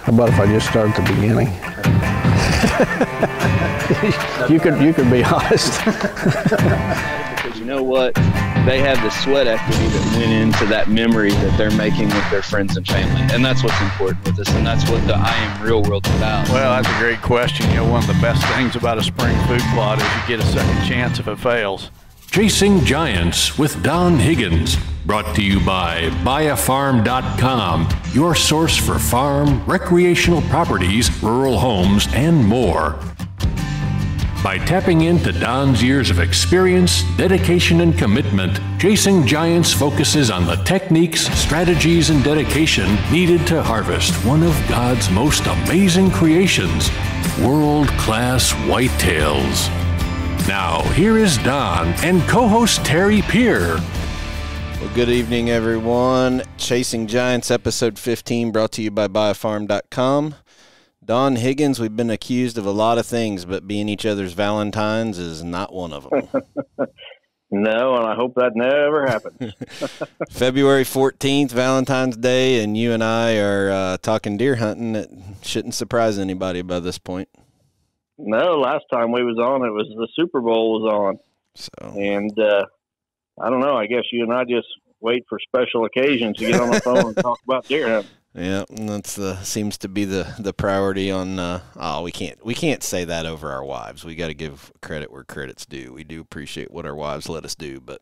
How about if I just start at the beginning? you could be honest. Because you know what? They have the sweat equity that went into that memory that they're making with their friends and family. And that's what's important with us, and that's what the I Am Real World's about. Well, that's a great question. You know, one of the best things about a spring food plot is you get a second chance if it fails. Chasing Giants with Don Higgins, brought to you by buyafarm.com, your source for farm, recreational properties, rural homes, and more. By tapping into Don's years of experience, dedication, and commitment, Chasing Giants focuses on the techniques, strategies, and dedication needed to harvest one of God's most amazing creations, world-class whitetails. Now, here is Don and co-host Terry Peer. Well, good evening, everyone. Chasing Giants, episode 15, brought to you by buyafarm.com. Don Higgins, we've been accused of a lot of things, but being each other's Valentines is not one of them. No, and I hope that never happens. February 14th, Valentine's Day, and you and I are talking deer hunting. It shouldn't surprise anybody by this point. No, last time we was on, it was the Super Bowl was on. So, and I don't know. I guess you and I just wait for special occasions to get on the phone and talk about deer hunting. Yeah, that's seems to be the priority on. We can't say that over our wives. We got to give credit where credit's due. We do appreciate what our wives let us do, but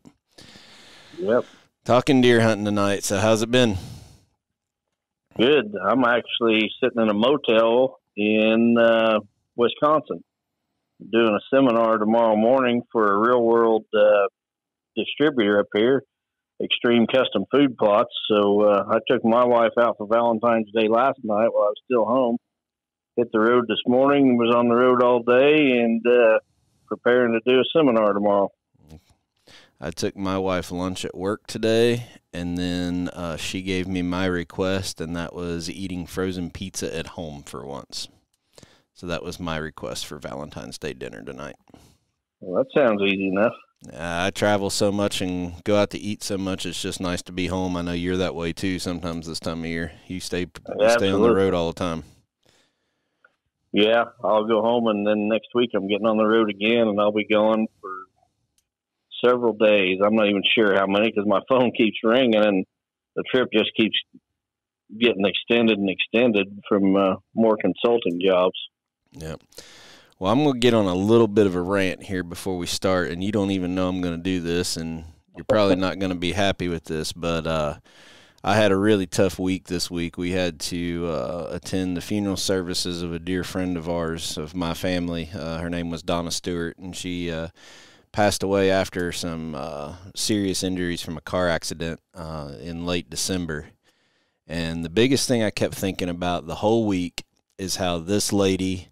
yep. Talking deer hunting tonight. So how's it been? Good. I'm actually sitting in a motel in Wisconsin, doing a seminar tomorrow morning for a real world distributor up here, Extreme Custom Food Plots. So I took my wife out for Valentine's Day last night while I was still home. Hit the road this morning, was on the road all day, and preparing to do a seminar tomorrow. I took my wife lunch at work today, and then she gave me my request, and that was eating frozen pizza at home for once. So that was my request for Valentine's Day dinner tonight. Well, that sounds easy enough. I travel so much and go out to eat so much, it's just nice to be home. I know you're that way too sometimes this time of year. You stay on the road all the time. Yeah, I'll go home, and then next week I'm getting on the road again, and I'll be gone for several days. I'm not even sure how many because my phone keeps ringing, and the trip just keeps getting extended and extended from more consulting jobs. Yeah. Well, I'm going to get on a little bit of a rant here before we start, and you don't even know I'm going to do this, and you're probably not going to be happy with this, but I had a really tough week this week. We had to attend the funeral services of a dear friend of ours, of my family. Her name was Donna Stewart, and she passed away after some serious injuries from a car accident in late December. And the biggest thing I kept thinking about the whole week is how this lady,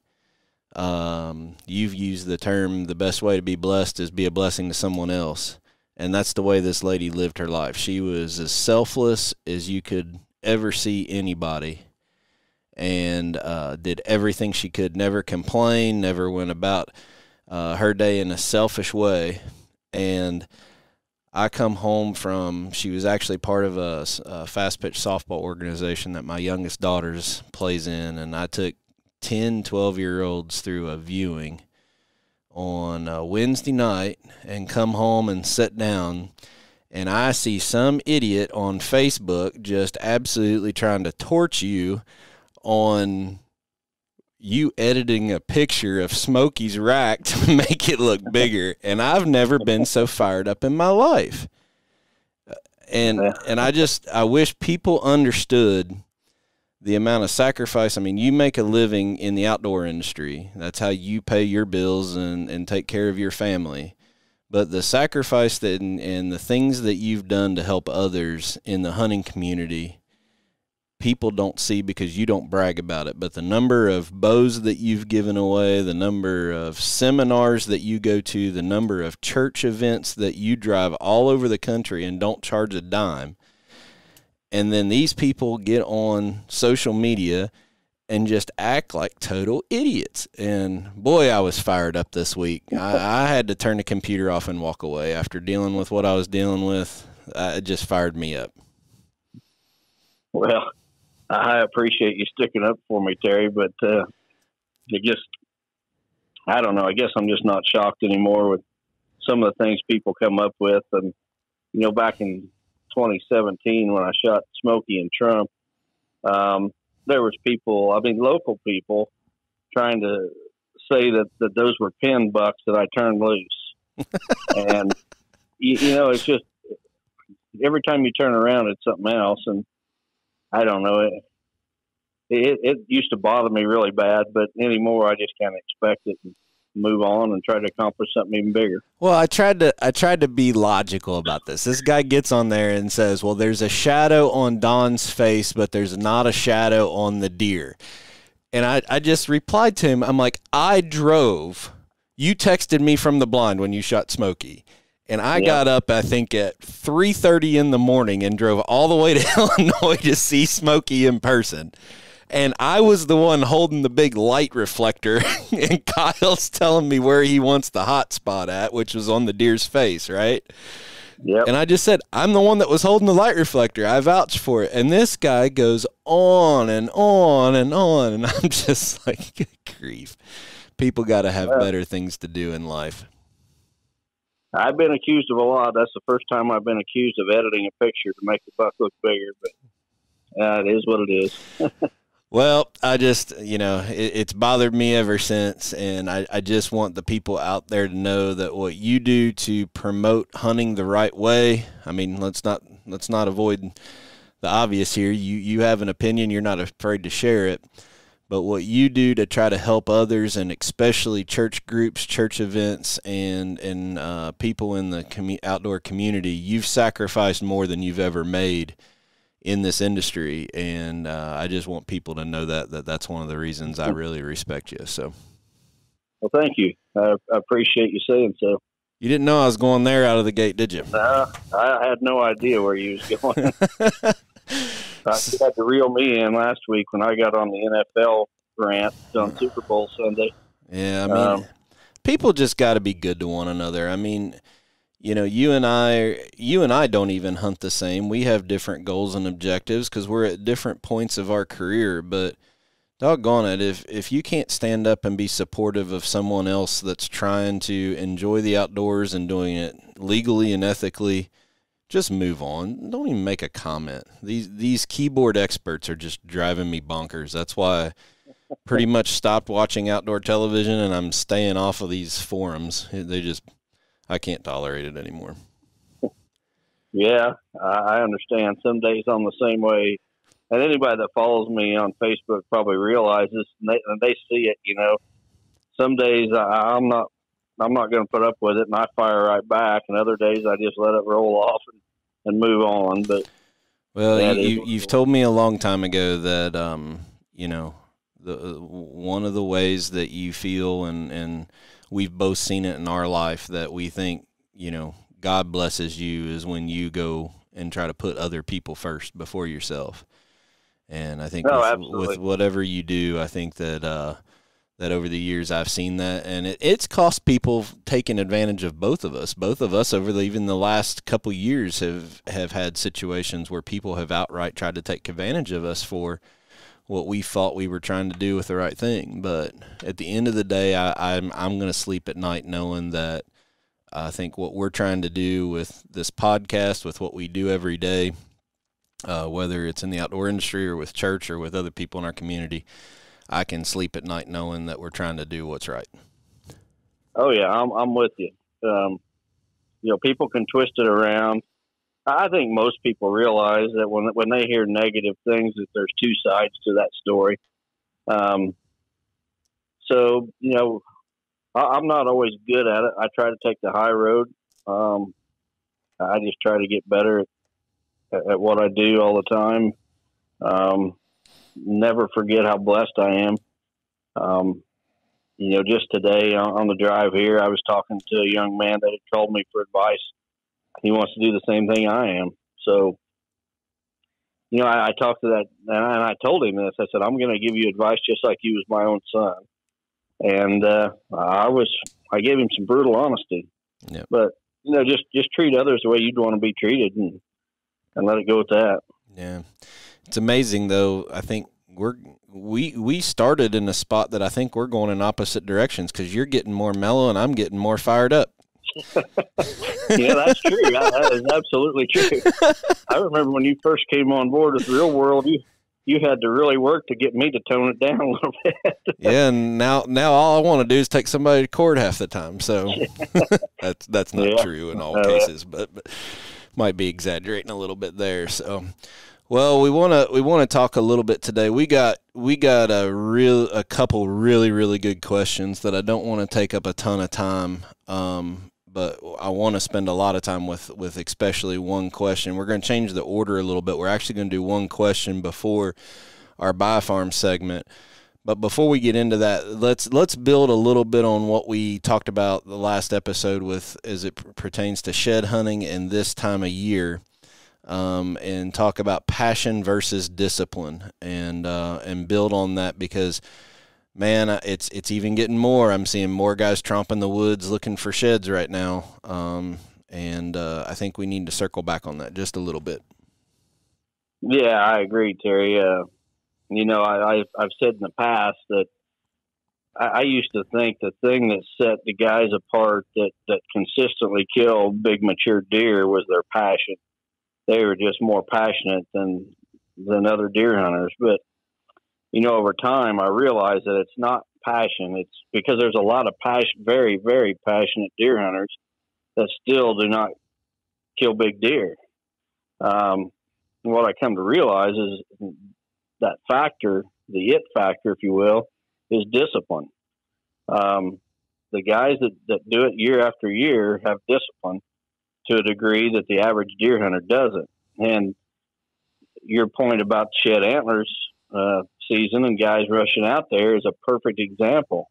you've used the term, the best way to be blessed is be a blessing to someone else. And that's the way this lady lived her life. She was as selfless as you could ever see anybody, and did everything she could, never complained, never went about her day in a selfish way. And I come home from, she was actually part of a fast-pitch softball organization that my youngest daughter plays in, and I took 10, 12-year-olds through a viewing on a Wednesday night and come home and sit down, and I see some idiot on Facebook just absolutely trying to torch you on you editing a picture of Smokey's rack to make it look bigger, and I've never been so fired up in my life. And I wish people understood the amount of sacrifice. I mean, you make a living in the outdoor industry. That's how you pay your bills and take care of your family. But the sacrifice that and the things that you've done to help others in the hunting community, people don't see because you don't brag about it. But the number of bows that you've given away, the number of seminars that you go to, the number of church events that you drive all over the country and don't charge a dime. And then these people get on social media and just act like total idiots. And, boy, I was fired up this week. I had to turn the computer off and walk away after dealing with what I was dealing with. It just fired me up. Well, I appreciate you sticking up for me, Terry, but I don't know. I guess I'm just not shocked anymore with some of the things people come up with. And, back in 2017 when I shot Smokey and Trump, there was people, local people, trying to say that those were pin bucks that I turned loose. And, it's just every time you turn around, it's something else. And I don't know. It used to bother me really bad, but anymore I just kind of expect it and move on and try to accomplish something even bigger. Well, I tried to be logical about this. This guy gets on there and says, well, there's a shadow on Don's face, but there's not a shadow on the deer. And I just replied to him. I'm like, I drove. You texted me from the blind when you shot Smokey. And I got up, I think, at 3:30 in the morning and drove all the way to Illinois to see Smokey in person. And I was the one holding the big light reflector, and Kyle's telling me where he wants the hot spot at, which was on the deer's face, right? Yep. And I just said, I'm the one that was holding the light reflector. I vouch for it. And this guy goes on and on and on, and I'm just like, good grief. People got to have better things to do in life. I've been accused of a lot. That's the first time I've been accused of editing a picture to make the buck look bigger, but it is what it is. Well, I just, it's bothered me ever since, and I just want the people out there to know that what you do to promote hunting the right way, let's not avoid the obvious here. You have an opinion, you're not afraid to share it, but what you do to try to help others, and especially church groups, church events, and people in the outdoor community, you've sacrificed more than you've ever made in this industry, and I just want people to know that's one of the reasons I really respect you. So, well, thank you. I appreciate you saying so. You didn't know I was going there out of the gate, did you? No, I had no idea where you was going. I had to reel me in last week when I got on the NFL rant on Super Bowl Sunday. Yeah, people just got to be good to one another. You and I don't even hunt the same. We have different goals and objectives because we're at different points of our career. But doggone it, if you can't stand up and be supportive of someone else that's trying to enjoy the outdoors and doing it legally and ethically, just move on. Don't even make a comment. These keyboard experts are just driving me bonkers. That's why I pretty much stopped watching outdoor television, and I'm staying off of these forums. I can't tolerate it anymore. Yeah, I understand. Some days I'm the same way. And anybody that follows me on Facebook probably realizes, and they see it, Some days I'm not going to put up with it, and I fire right back. And other days I just let it roll off and move on. But you've told me a long time ago that one of the ways that you feel, and we've both seen it in our life, that we think, God blesses you is when you go and try to put other people first before yourself. And I think with whatever you do, I think that over the years I've seen that, and it's cost people taking advantage of both of us. Both of us over even the last couple years have had situations where people have outright tried to take advantage of us for what we thought we were trying to do with the right thing. But at the end of the day, I'm going to sleep at night knowing that I think what we're trying to do with this podcast, with what we do every day, whether it's in the outdoor industry or with church or with other people in our community, I can sleep at night knowing that we're trying to do what's right. Oh yeah, I'm with you. People can twist it around. I think most people realize that when they hear negative things, that there's two sides to that story. So, I'm not always good at it. I try to take the high road. I just try to get better at what I do all the time. Never forget how blessed I am. Just today on the drive here, I was talking to a young man that had called me for advice. He wants to do the same thing I am. So, I talked to that, and I told him this. I said, I'm going to give you advice just like you was my own son. And I gave him some brutal honesty. Yep. But, just treat others the way you'd want to be treated and let it go with that. Yeah. It's amazing, though. I think we started in a spot that I think we're going in opposite directions, because you're getting more mellow and I'm getting more fired up. Yeah, that's true. That is absolutely true. I remember when you first came on board with Real World, you had to really work to get me to tone it down a little bit. Yeah, and now all I want to do is take somebody to court half the time. So that's not true in all cases, but might be exaggerating a little bit there. So, well, we want to talk a little bit today. We got a couple really good questions that I don't want to take up a ton of time. But I want to spend a lot of time with especially one question. We're going to change the order a little bit. We're actually going to do one question before our Buy a Farm segment. But before we get into that, let's build a little bit on what we talked about the last episode with as it pertains to shed hunting and this time of year, and talk about passion versus discipline, and build on that, because man, it's even getting more. I'm seeing more guys tromping the woods looking for sheds right now, and I think we need to circle back on that just a little bit. Yeah, I agree, Terry. I've said in the past that I used to think the thing that set the guys apart that consistently killed big mature deer was their passion. They were just more passionate than other deer hunters, but over time, I realized that it's not passion. It's because there's a lot of very, very passionate deer hunters that still do not kill big deer. What I come to realize is that factor, the it factor, if you will, is discipline. The guys that do it year after year have discipline to a degree that the average deer hunter doesn't. And your point about shed antlers season and guys rushing out there is a perfect example.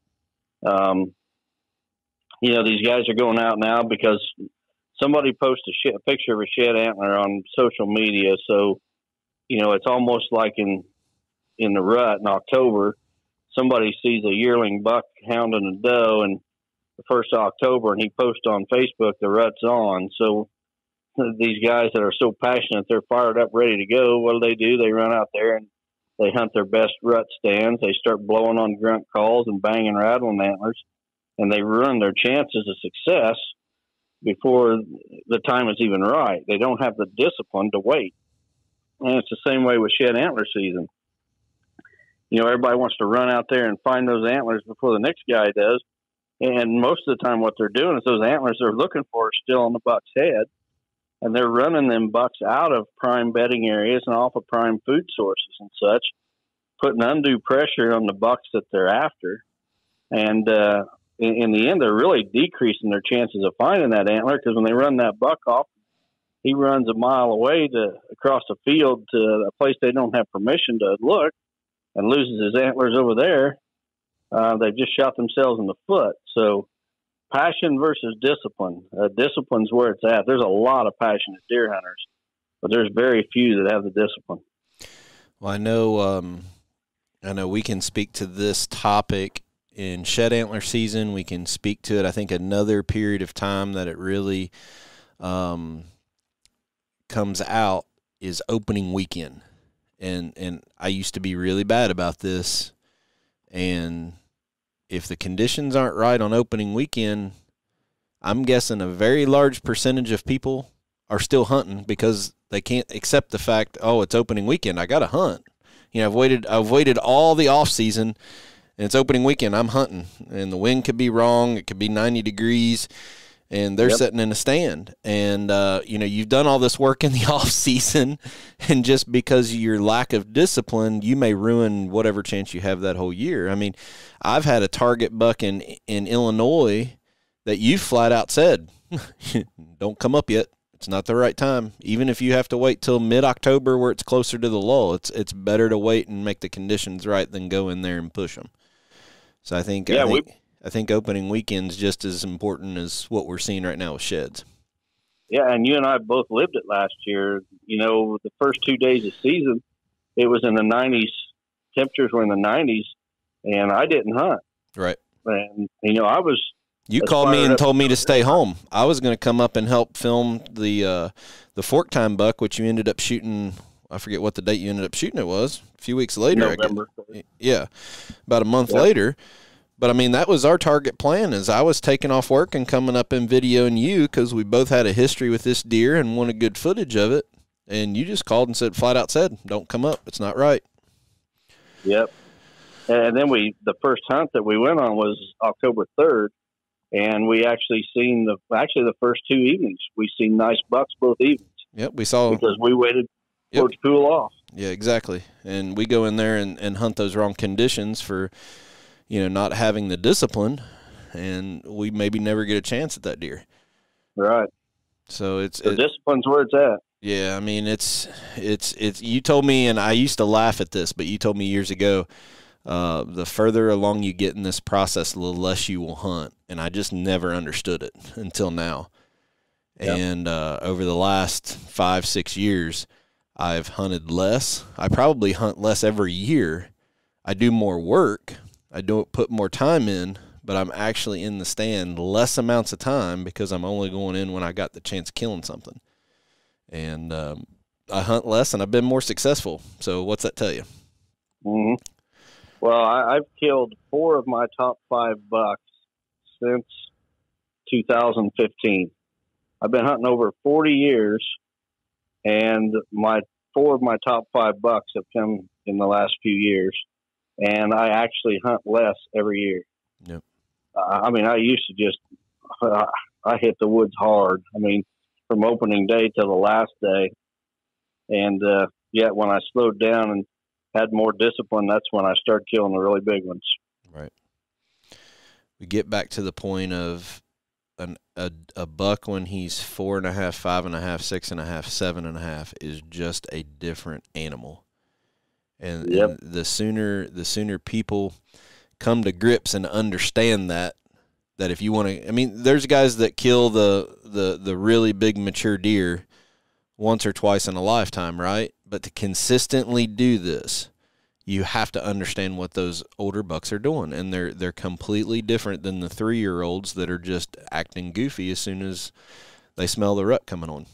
These guys are going out now because somebody posted a picture of a shed antler on social media. So, it's almost like in the rut in October, somebody sees a yearling buck hounding a doe and the 1st of October, and he posts on Facebook, the rut's on. So these guys that are so passionate, they're fired up, ready to go. What do? They run out there and they hunt their best rut stands. They start blowing on grunt calls and banging rattling antlers, and they ruin their chances of success before the time is even right. They don't have the discipline to wait. And it's the same way with shed antler season. Everybody wants to run out there and find those antlers before the next guy does. And most of the time what they're doing is those antlers they're looking for are still on the buck's head. And they're running them bucks out of prime bedding areas and off of prime food sources and such, putting undue pressure on the bucks that they're after. And in the end, they're really decreasing their chances of finding that antler, because when they run that buck off, he runs a mile away across the field to a place they don't have permission to look and loses his antlers over there. They've just shot themselves in the foot. So passion versus discipline. Discipline's where it's at. There's a lot of passionate deer hunters, but there's very few that have the discipline. Well, I know we can speak to this topic in shed antler season. We can speak to it, I think, another period of time that it really comes out is opening weekend. And I used to be really bad about this. And if the conditions aren't right on opening weekend, I'm guessing a very large percentage of people are still hunting because they can't accept the fact, oh, it's opening weekend, I got to hunt. I've waited all the off season, and it's opening weekend, I'm hunting. And the wind could be wrong, it could be 90 degrees, and they're sitting in a stand. And, you've done all this work in the off season, and just because of your lack of discipline, you may ruin whatever chance you have that whole year. I mean, I've had a target buck in Illinois that you flat out said, don't come up yet. It's not the right time. Even if you have to wait till mid-October where it's closer to the lull, it's better to wait and make the conditions right than go in there and push them. So I think opening weekend's just as important as what we're seeing right now with sheds. Yeah, and you and I both lived it last year. The first 2 days of season, it was in the 90s. Temperatures were in the 90s, and I didn't hunt. Right. And, I was... You called me and told me to stay home. I was going to come up and help film the fork time buck, which you ended up shooting, I forget what the date you ended up shooting it was. A few weeks later. November. Yeah, about a month later. But, I mean, that was our target plan, is I was taking off work and coming up and videoing you because we both had a history with this deer and wanted good footage of it. And you just called and said, flat out said, don't come up. It's not right. Yep. And then the first hunt that we went on was October 3rd, and we actually seen the first 2 evenings. We seen nice bucks both evenings. Yep, we saw. Because we waited for it to cool off. Yeah, exactly. And we go in there and hunt those wrong conditions for, not having the discipline, and we maybe never get a chance at that deer. Right. So the discipline's where it's at. Yeah, I mean, it's you told me, and I used to laugh at this, but you told me years ago, the further along you get in this process, the less you will hunt. And I just never understood it until now. Yep. And over the last 5-6 years, I've hunted less. I probably hunt less every year. I do more work. I don't put more time in, but I'm actually in the stand less amounts of time because I'm only going in when I got the chance of killing something. And I hunt less, and I've been more successful. So what's that tell you? Mm-hmm. Well, I've killed 4 of my top 5 bucks since 2015. I've been hunting over 40 years, and 4 of my top 5 bucks have come in the last few years, and I actually hunt less every year. Yep. I mean, I used to just I hit the woods hard. I mean, from opening day to the last day, and yet when I slowed down and had more discipline, that's when I started killing the really big ones. Right. We get back to the point of a buck when he's 4.5, 5.5, 6.5, 7.5 is just a different animal. And, yep. and the sooner people come to grips and understand that if you want to, I mean, there's guys that kill the really big mature deer once or twice in a lifetime, right? But to consistently do this, you have to understand what those older bucks are doing, and they're completely different than the 3-year-olds that are just acting goofy as soon as they smell the rut coming on.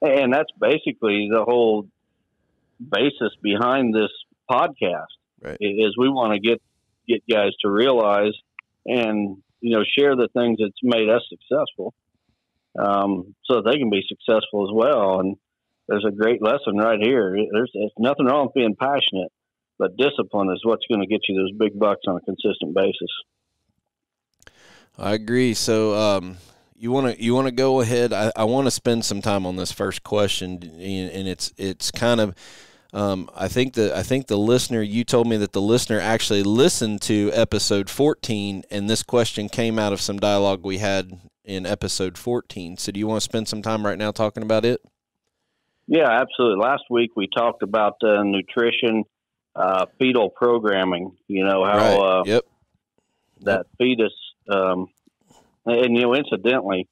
And that's basically the whole basis behind this podcast. Right. Is we want to get guys to realize and share the things that's made us successful, so that they can be successful as well. And there's a great lesson right here. There's nothing wrong with being passionate, but discipline is what's going to get you those big bucks on a consistent basis. I agree. So you want to go ahead. I want to spend some time on this first question, and it's kind of I think the listener, you told me that the listener actually listened to episode 14, and this question came out of some dialogue we had in episode 14. So do you want to spend some time right now talking about it? Yeah, absolutely. Last week we talked about nutrition, fetal programming, how right. Yep. that fetus, and incidentally,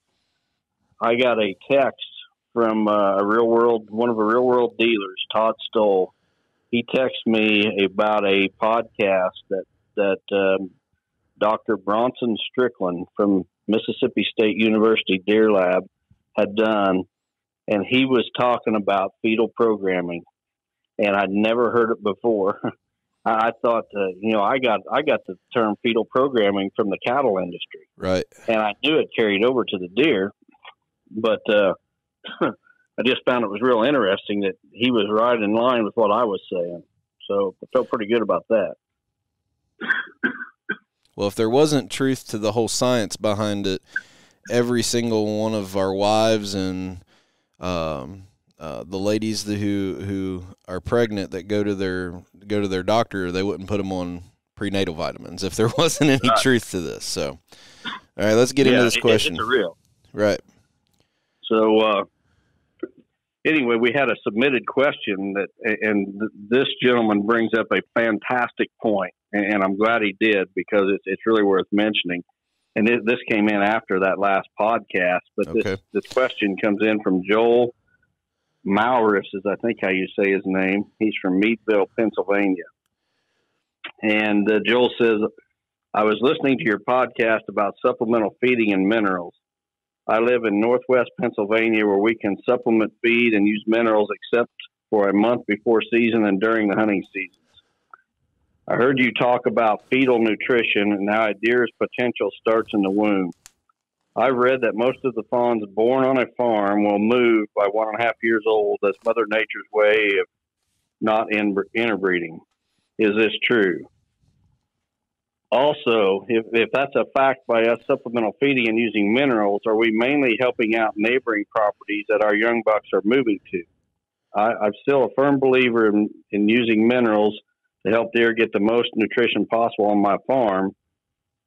I got a text from one of the real world dealers, Todd Stoll. He texted me about a podcast that Dr. Bronson Strickland from Mississippi State University Deer Lab had done. And he was talking about fetal programming, and I'd never heard it before. I thought, I got the term fetal programming from the cattle industry, right? And I knew it carried over to the deer, but I just found it was real interesting that he was right in line with what I was saying. So I felt pretty good about that. Well, if there wasn't truth to the whole science behind it, every single one of our wives and the ladies who are pregnant that go to their doctor, they wouldn't put them on prenatal vitamins if there wasn't any truth to this. So, all right, let's get into this question. It's real. Right. So, anyway, we had a submitted question and this gentleman brings up a fantastic point, and I'm glad he did because it's really worth mentioning. And this came in after that last podcast, but okay. This question comes in from Joel Maurus, is I think how you say his name. He's from Meadville, Pennsylvania. And Joel says, I was listening to your podcast about supplemental feeding and minerals. I live in northwest Pennsylvania where we can supplement feed and use minerals except for a month before season and during the hunting seasons. I heard you talk about fetal nutrition and how a deer's potential starts in the womb. I've read that most of the fawns born on a farm will move by 1.5 years old. That's Mother Nature's way of not interbreeding. Is this true? Also, if that's a fact, by us supplemental feeding and using minerals, are we mainly helping out neighboring properties that our young bucks are moving to? I'm still a firm believer in using minerals to help deer get the most nutrition possible on my farm.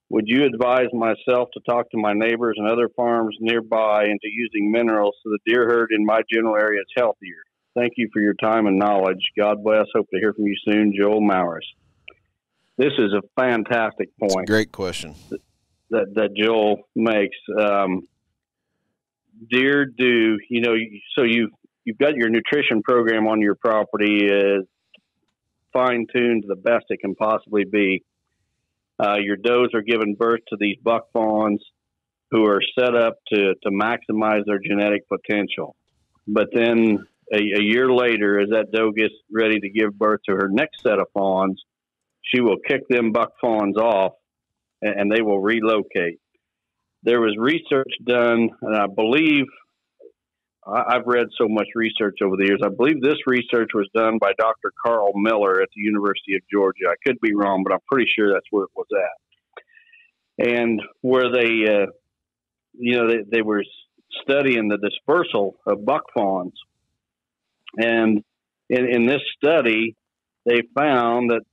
Would you advise myself to talk to my neighbors and other farms nearby into using minerals so the deer herd in my general area is healthier? Thank you for your time and knowledge. God bless. Hope to hear from you soon. Joel Mowers. This is a fantastic point. Great question that Joel makes. Deer do, so you've got your nutrition program on your property is fine-tuned to the best it can possibly be. Your does are giving birth to these buck fawns who are set up to maximize their genetic potential. But then a year later, as that doe gets ready to give birth to her next set of fawns, she will kick them buck fawns off and they will relocate. There was research done, and I believe I've read so much research over the years. I believe this research was done by Dr. Carl Miller at the University of Georgia. I could be wrong, but I'm pretty sure that's where it was at. And where they were studying the dispersal of buck fawns. And in this study, they found that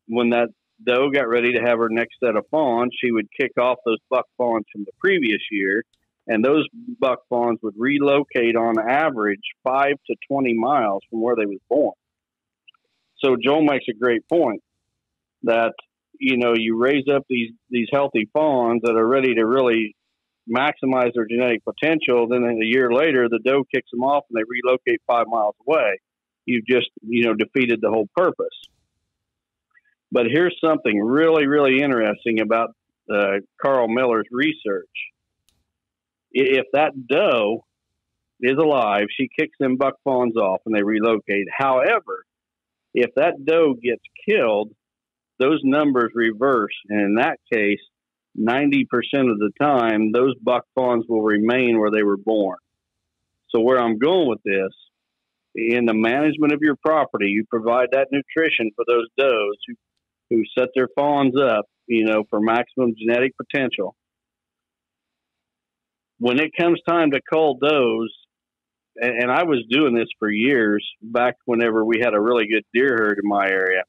when that doe got ready to have her next set of fawns, she would kick off those buck fawns from the previous year, and those buck fawns would relocate on average 5 to 20 miles from where they was born. So Joel makes a great point that, you raise up these healthy fawns that are ready to really maximize their genetic potential. Then a year later, the doe kicks them off and they relocate 5 miles away. You've just, defeated the whole purpose. But here's something really, really interesting about Carl Miller's research. If that doe is alive, she kicks them buck fawns off and they relocate. However, if that doe gets killed, those numbers reverse. And in that case, 90% of the time, those buck fawns will remain where they were born. So where I'm going with this, in the management of your property, you provide that nutrition for those does who set their fawns up, for maximum genetic potential. When it comes time to cull does, and I was doing this for years, back whenever we had a really good deer herd in my area,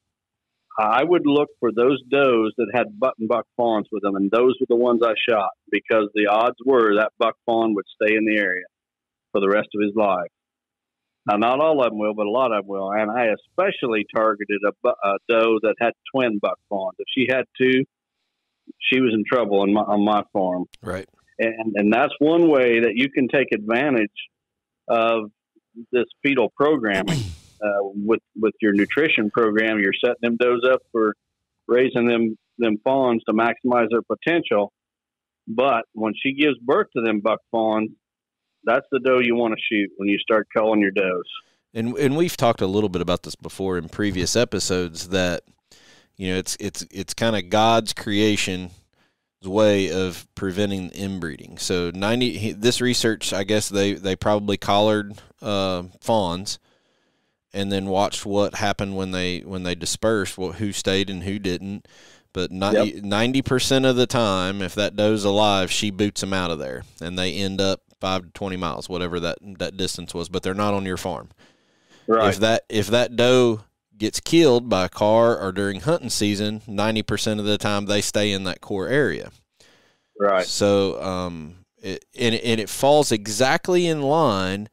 I would look for those does that had button buck fawns with them, and those were the ones I shot, because the odds were that buck fawn would stay in the area for the rest of his life. Now, not all of them will, but a lot of them will. And I especially targeted a doe that had twin buck fawns. If she had two, she was in trouble on my farm. Right. And that's one way that you can take advantage of this fetal programming with your nutrition program. You're setting them does up for raising them fawns to maximize their potential. But when she gives birth to them buck fawns, that's the doe you want to shoot when you start culling your does. And we've talked a little bit about this before in previous episodes, that it's kind of God's creation's way of preventing inbreeding. So this research, I guess they probably collared fawns and then watched what happened when they dispersed, who stayed and who didn't. But 90% of the time, if that doe's alive, she boots them out of there, and they end up 5 to 20 miles, whatever that distance was, but they're not on your farm. Right. If that doe gets killed by a car or during hunting season, 90% of the time they stay in that core area. Right. So, it falls exactly in line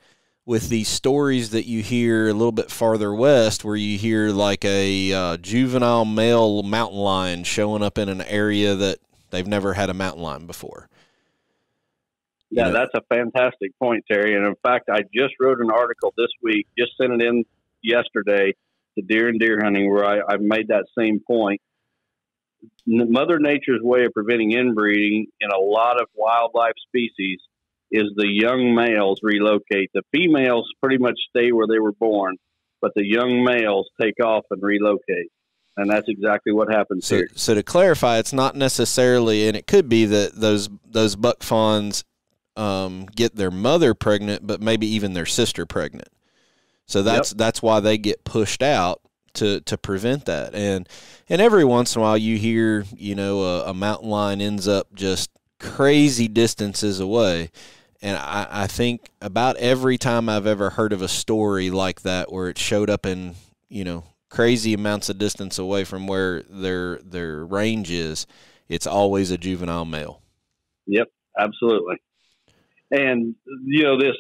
with these stories that you hear a little bit farther west, where you hear like a juvenile male mountain lion showing up in an area that they've never had a mountain lion before. Yeah, that's a fantastic point, Terry. And in fact, I just wrote an article this week, just sent it in yesterday to Deer and Deer Hunting, where I made that same point. Mother Nature's way of preventing inbreeding in a lot of wildlife species is the young males relocate. The females pretty much stay where they were born. but the young males take off and relocate. And that's exactly what happens here. So to clarify, it's not necessarily, and it could be that those buck fawns get their mother pregnant, but maybe even their sister pregnant. So that's why they get pushed out to prevent that. And every once in a while you hear, a mountain lion ends up just crazy distances away. And I think about every time I've ever heard of a story like that where it showed up in, crazy amounts of distance away from where their range is, it's always a juvenile male. Yep, absolutely. And, this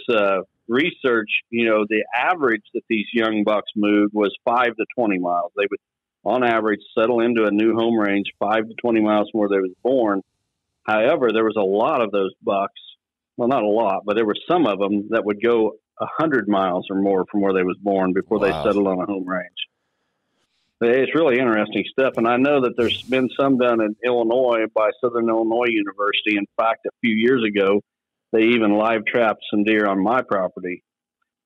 research, the average that these young bucks moved was 5 to 20 miles. They would, on average, settle into a new home range 5 to 20 miles from where they was born. However, there was a lot of those bucks, well, not a lot, but there were some of them that would go 100 miles or more from where they was born before they settled on a home range. It's really interesting stuff, and I know that there's been some done in Illinois by Southern Illinois University. In fact, a few years ago, they even live trapped some deer on my property.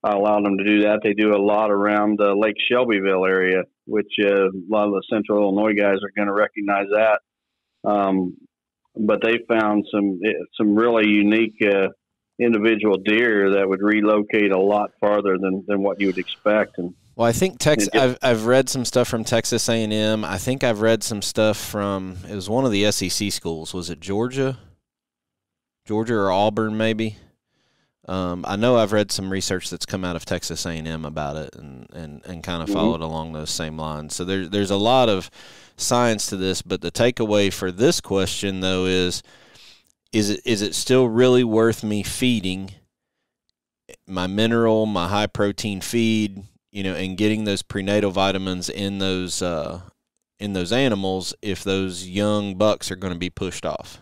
I allowed them to do that. They do a lot around the Lake Shelbyville area, which a lot of the Central Illinois guys are going to recognize that. But they found some really unique individual deer that would relocate a lot farther than what you would expect. And well, I think I've read some stuff from Texas A&M. I think I've read some stuff from, it was one of the SEC schools. Was it Georgia or Auburn maybe? I know I've read some research that's come out of Texas A&M about it and kind of followed along those same lines. So there's a lot of science to this, but the takeaway for this question though is it still really worth me feeding my mineral, my high protein feed, and getting those prenatal vitamins in those animals if those young bucks are going to be pushed off?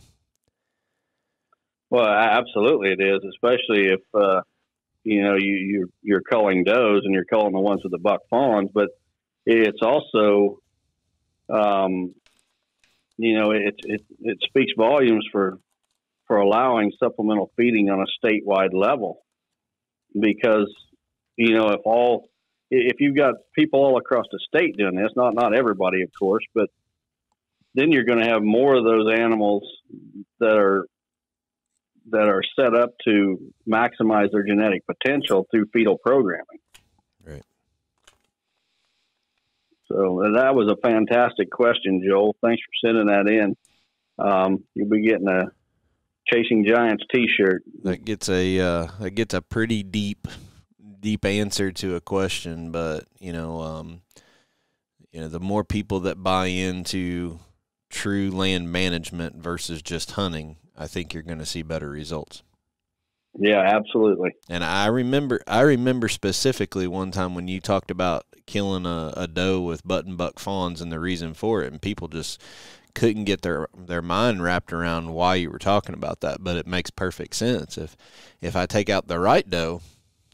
Well, absolutely it is, especially if you're culling does and you're culling the ones with the buck fawns. But it's also, it speaks volumes for allowing supplemental feeding on a statewide level, because if you've got people all across the state doing this, not everybody, of course, but then you're going to have more of those animals that are set up to maximize their genetic potential through fetal programming. Right. So that was a fantastic question, Joel. Thanks for sending that in. You'll be getting a Chasing Giants T-shirt. That gets a pretty deep answer to a question, but the more people that buy into true land management versus just hunting, I think you're going to see better results. Yeah, absolutely. And I remember specifically one time when you talked about killing a doe with button buck fawns and the reason for it, and people just couldn't get their mind wrapped around why you were talking about that. But it makes perfect sense. If I take out the right doe,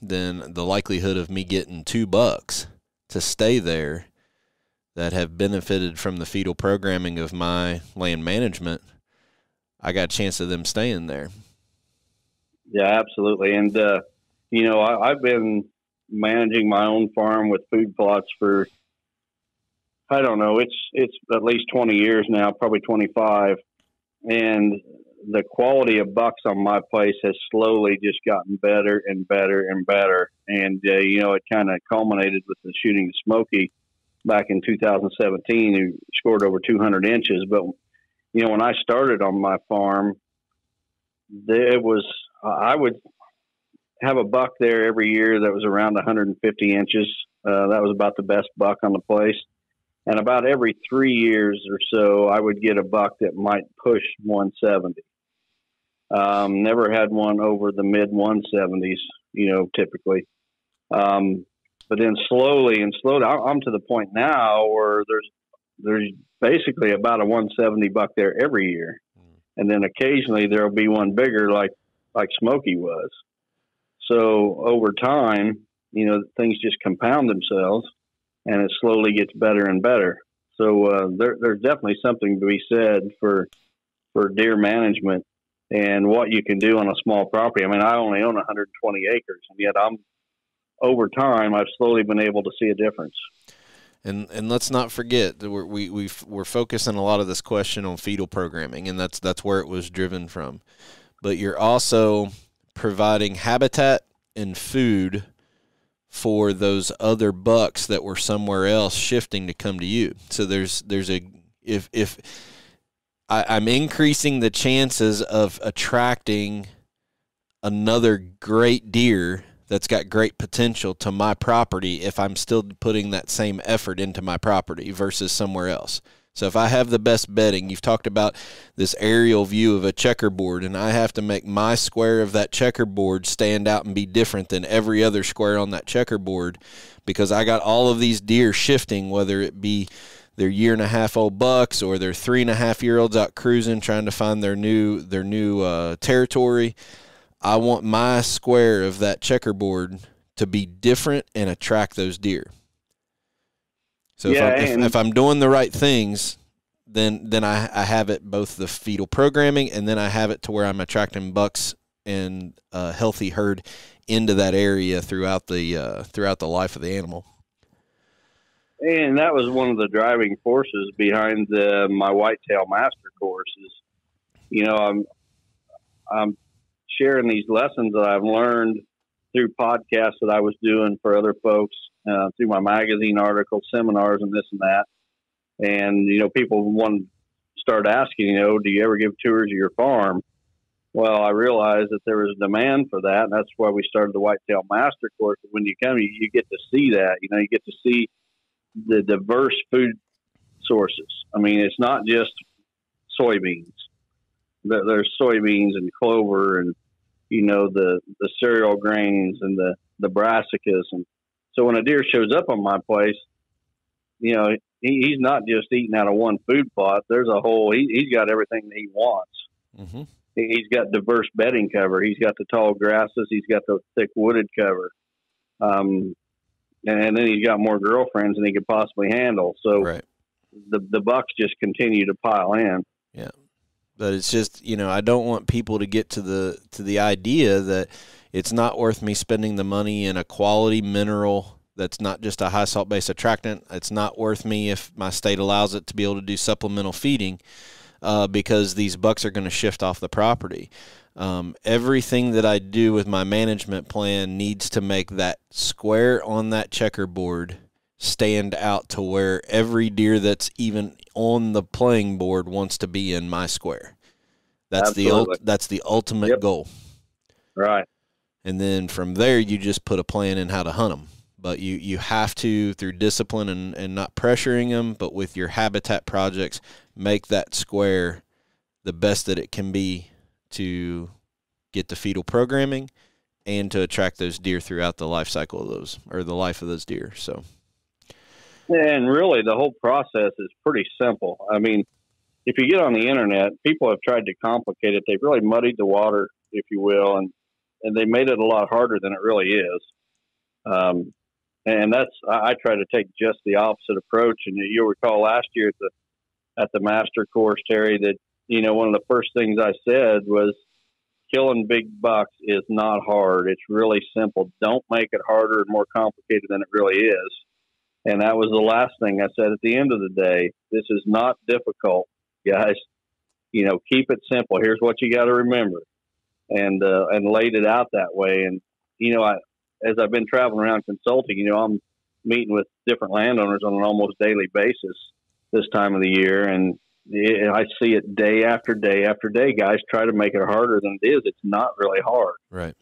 then the likelihood of me getting 2 bucks to stay there that have benefited from the fetal programming of my land management, I got a chance of them staying there. Yeah, absolutely. And, I've been managing my own farm with food plots for, I don't know, it's at least 20 years now, probably 25. And the quality of bucks on my place has slowly just gotten better and better and better. And, it kind of culminated with the shooting of Smokey back in 2017, who scored over 200 inches. But, when I started on my farm, I would have a buck there every year that was around 150 inches. That was about the best buck on the place. And about every 3 years or so, I would get a buck that might push 170. Never had one over the mid 170s, typically. But then slowly, I'm to the point now where there's basically about a 170 buck there every year. And then occasionally there'll be one bigger like Smokey was. So over time, things just compound themselves and it slowly gets better and better. So there's definitely something to be said for deer management and what you can do on a small property. I mean, I only own 120 acres, and yet over time, I've slowly been able to see a difference. And let's not forget that we're focusing a lot of this question on fetal programming, and that's where it was driven from. But you're also providing habitat and food for those other bucks that were somewhere else shifting to come to you. So I'm increasing the chances of attracting another great deer that's got great potential to my property if I'm still putting that same effort into my property versus somewhere else. So if I have the best bedding, you've talked about this aerial view of a checkerboard, and I have to make my square of that checkerboard stand out and be different than every other square on that checkerboard because I got all of these deer shifting, whether it be their 1.5-year-old bucks or their 3.5-year-olds out cruising trying to find their new territory. I want my square of that checkerboard to be different and attract those deer. So if I'm doing the right things, then I have it both the fetal programming and then I have it to where I'm attracting bucks and a healthy herd into that area throughout the life of the animal. And that was one of the driving forces behind my Whitetail Master courses. You know, I'm sharing these lessons that I've learned through podcasts that I was doing for other folks, through my magazine articles, seminars, and this and that. And, you know, people start asking, you know, do you ever give tours of your farm? Well, I realized that there was a demand for that, and that's why we started the Whitetail Master course. When you come, you get to see that. You know, you get to see the diverse food sources. I mean, it's not just soybeans. There's soybeans and clover and, you know, the cereal grains and the brassicas. And so when a deer shows up on my place, you know, he's not just eating out of one food plot. There's a whole, he's got everything that he wants. Mm-hmm. He's got diverse bedding cover. He's got the tall grasses. He's got the thick wooded cover. And then he's got more girlfriends than he could possibly handle. So right. the bucks just continue to pile in. Yeah. But it's just, you know, I don't want people to get to the idea that it's not worth me spending the money in a quality mineral that's not just a high salt base attractant. It's not worth me if my state allows it to be able to do supplemental feeding because these bucks are going to shift off the property. Everything that I do with my management plan needs to make that square on that checkerboard stand out to where every deer that's even on the playing board wants to be in my square. That's the ultimate goal. Right. And then from there, you just put a plan in how to hunt them. But you have to, through discipline and not pressuring them, but with your habitat projects, make that square the best that it can be to get the fetal programming and to attract those deer throughout the life cycle of those, or the life of those deer. So. And really, the whole process is pretty simple. I mean, if you get on the internet, people have tried to complicate it. They've really muddied the water, if you will, and they made it a lot harder than it really is. And I try to take just the opposite approach. And you'll recall last year at the master course, Terry, that, you know, one of the first things I said was killing big bucks is not hard. It's really simple. Don't make it harder and more complicated than it really is. And that was the last thing I said. At the end of the day, this is not difficult, guys. You know, keep it simple. Here's what you got to remember, and laid it out that way. And, you know, as I've been traveling around consulting, you know, I'm meeting with different landowners on an almost daily basis this time of the year. And I see it day after day after day. Guys try to make it harder than it is. It's not really hard. Right.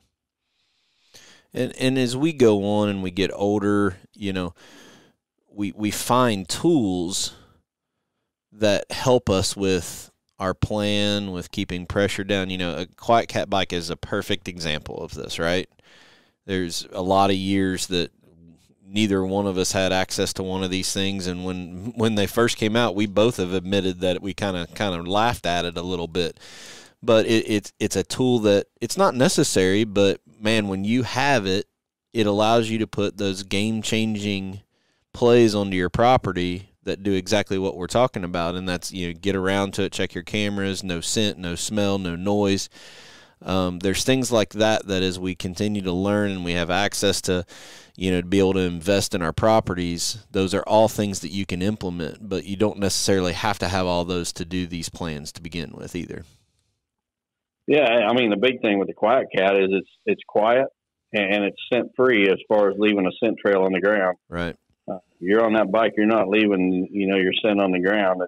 And as we go on and we get older, you know, we find tools that help us with our plan, with keeping pressure down. You know, a Quiet Cat bike is a perfect example of this, right? There's a lot of years that neither one of us had access to one of these things, and when they first came out, we both have admitted that we kind of laughed at it a little bit. But it's a tool that it's not necessary, but man, when you have it, it allows you to put those game-changing plays onto your property that do exactly what we're talking about, and that's, you know, get around to it, check your cameras, no scent, no smell, no noise. There's things like that as we continue to learn and we have access to, to be able to invest in our properties, those are all things that you can implement, but you don't necessarily have to have all those to do these plans to begin with either. Yeah, I mean, the big thing with the QuietKat is it's quiet and it's scent free as far as leaving a scent trail on the ground. Right. You're on that bike, you're not leaving, your scent on the ground.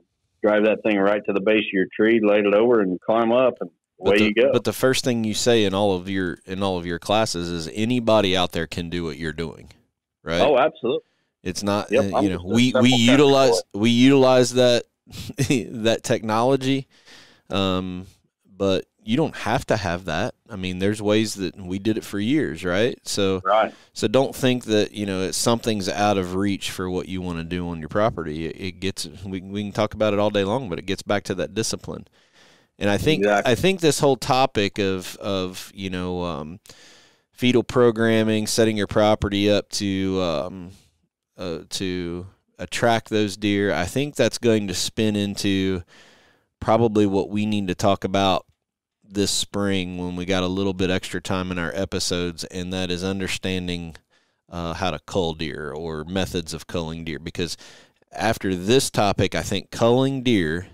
Drive that thing right to the base of your tree, laid it over, and climb up, and away you go. But the first thing you say in all of your classes is anybody out there can do what you're doing, right? Oh, absolutely. It's not, yep, we utilize that that technology, but you don't have to have that. I mean, there's ways that we did it for years, right? So don't think that, something's out of reach for what you want to do on your property. It gets, we can talk about it all day long, but it gets back to that discipline. And I think, this whole topic of fetal programming, setting your property up to attract those deer, I think that's going to spin into probably what we need to talk about this spring when we got a little bit extra time in our episodes, and that is understanding how to cull deer or methods of culling deer. Because after this topic, I think culling deer,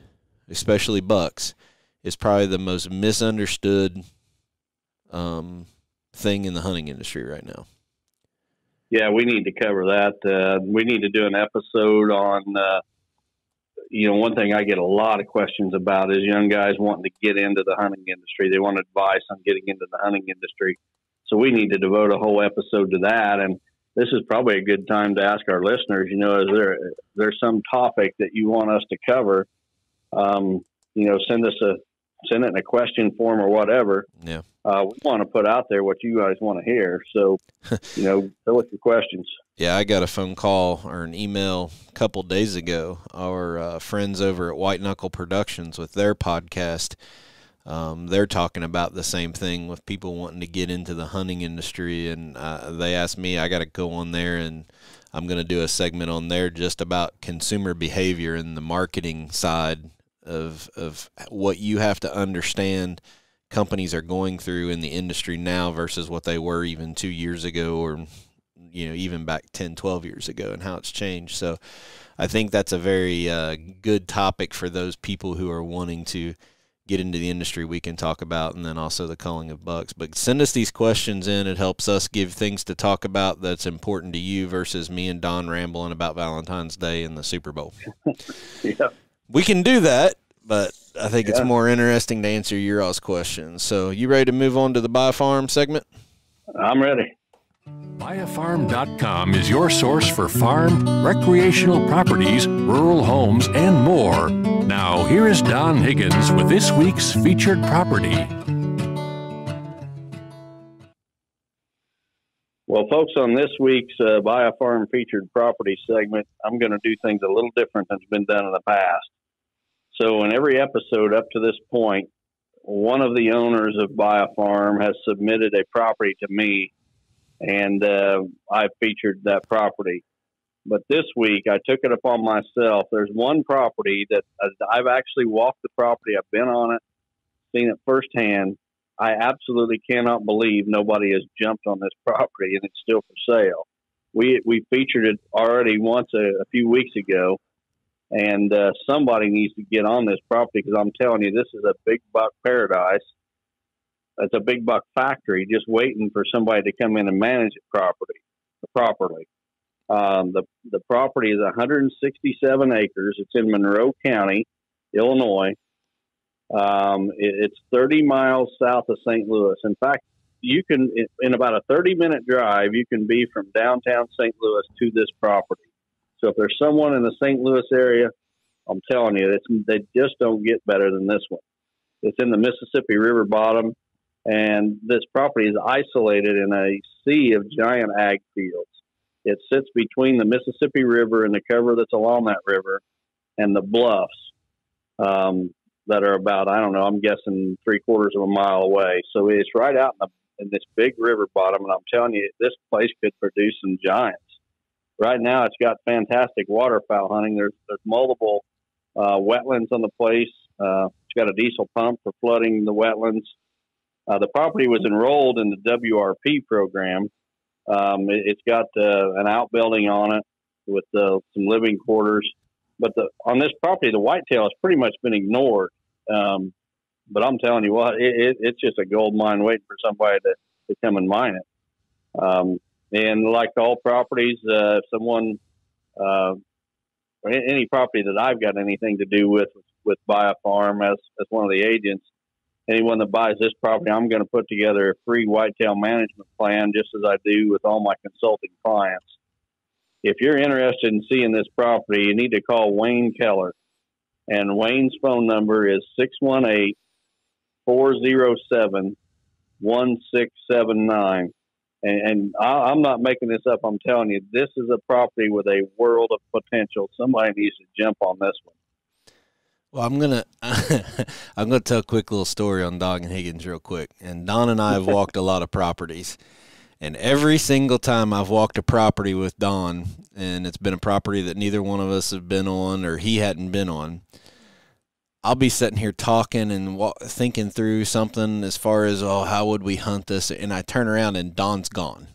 especially bucks, is probably the most misunderstood thing in the hunting industry right now. Yeah, we need to cover that. We need to do an episode on one thing I get a lot of questions about is young guys wanting to get into the hunting industry. They want advice on getting into the hunting industry. So we need to devote a whole episode to that. And this is probably a good time to ask our listeners, is there some topic that you want us to cover? Send it in a question form or whatever. Yeah. We want to put out there what you guys want to hear. So, tell us your questions. Yeah, I got a phone call or an email a couple days ago. Our friends over at White Knuckle Productions with their podcast, they're talking about the same thing with people wanting to get into the hunting industry. And they asked me, I got to go on there, and I'm going to do a segment on there just about consumer behavior and the marketing side of what you have to understand companies are going through in the industry now versus what they were even 2 years ago or even back 10, 12 years ago, and how it's changed. So I think that's a very good topic for those people who are wanting to get into the industry we can talk about, and then also the culling of bucks. But send us these questions in. It helps us give things to talk about that's important to you versus me and Don rambling about Valentine's Day and the Super Bowl. Yeah. We can do that, but I think it's more interesting to answer your all's questions. So you ready to move on to the Buy a Farm segment? I'm ready. BuyAFarm.com is your source for farm, recreational properties, rural homes, and more. Now, here is Don Higgins with this week's featured property. Well, folks, on this week's Buy a Farm featured property segment, I'm going to do things a little different than's been done in the past. So in every episode up to this point, one of the owners of Buy a Farm has submitted a property to me, and I featured that property. But this week, I took it upon myself. There's one property that I've actually walked the property. I've been on it, seen it firsthand. I absolutely cannot believe nobody has jumped on this property, and it's still for sale. We featured it already once a few weeks ago, and somebody needs to get on this property because I'm telling you, this is a big buck paradise. It's a big buck factory just waiting for somebody to come in and manage it properly. The property is 167 acres. It's in Monroe County, Illinois. It's 30 miles south of St. Louis. In fact, you can, in about a 30-minute drive, you can be from downtown St. Louis to this property. So if there's someone in the St. Louis area, I'm telling you, they just don't get better than this one. It's in the Mississippi River bottom, and this property is isolated in a sea of giant ag fields. It sits between the Mississippi River and the cover that's along that river and the bluffs that are about, I don't know, I'm guessing 3/4 of a mile away. So it's right out in this big river bottom, and I'm telling you, this place could produce some giants. Right now, it's got fantastic waterfowl hunting. There's multiple wetlands on the place. It's got a diesel pump for flooding the wetlands. The property was enrolled in the WRP program. It's got an outbuilding on it with some living quarters. But on this property, the whitetail has pretty much been ignored. But I'm telling you what, it's just a gold mine waiting for somebody to come and mine it. And like all properties, someone, any property that I've got anything to do with Buy a Farm as one of the agents, anyone that buys this property, I'm going to put together a free whitetail management plan, just as I do with all my consulting clients. If you're interested in seeing this property, you need to call Wayne Keller. And Wayne's phone number is 618-407-1679. And I'm not making this up. I'm telling you, this is a property with a world of potential. Somebody needs to jump on this one. Well, I'm gonna tell a quick little story on Don Higgins real quick. And Don and I have walked a lot of properties, and every single time I've walked a property with Don, and it's been a property that neither one of us have been on or he hadn't been on, I'll be sitting here talking and thinking through something as far as, how would we hunt this? And I turn around and Don's gone.